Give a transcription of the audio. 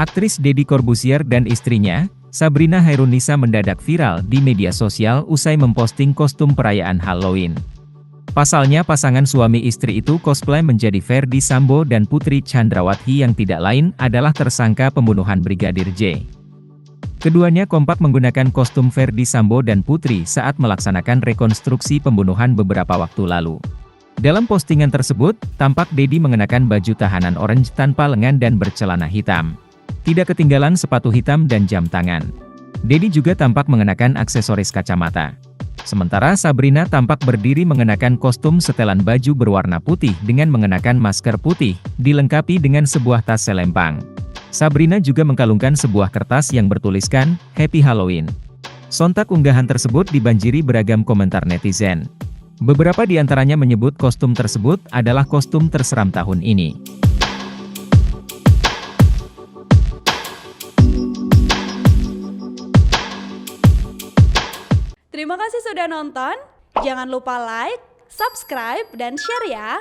Aktris Deddy Corbuzier dan istrinya, Sabrina Hairunisa mendadak viral di media sosial usai memposting kostum perayaan Halloween. Pasalnya pasangan suami istri itu cosplay menjadi Ferdy Sambo dan Putri Chandrawati yang tidak lain adalah tersangka pembunuhan Brigadir J. Keduanya kompak menggunakan kostum Ferdy Sambo dan Putri saat melaksanakan rekonstruksi pembunuhan beberapa waktu lalu. Dalam postingan tersebut, tampak Deddy mengenakan baju tahanan orange tanpa lengan dan bercelana hitam. Tidak ketinggalan sepatu hitam dan jam tangan. Deddy juga tampak mengenakan aksesoris kacamata. Sementara Sabrina tampak berdiri mengenakan kostum setelan baju berwarna putih dengan mengenakan masker putih, dilengkapi dengan sebuah tas selempang. Sabrina juga mengkalungkan sebuah kertas yang bertuliskan, Happy Halloween. Sontak unggahan tersebut dibanjiri beragam komentar netizen. Beberapa di antaranya menyebut kostum tersebut adalah kostum terseram tahun ini. Terima kasih sudah nonton, jangan lupa like, subscribe, dan share ya!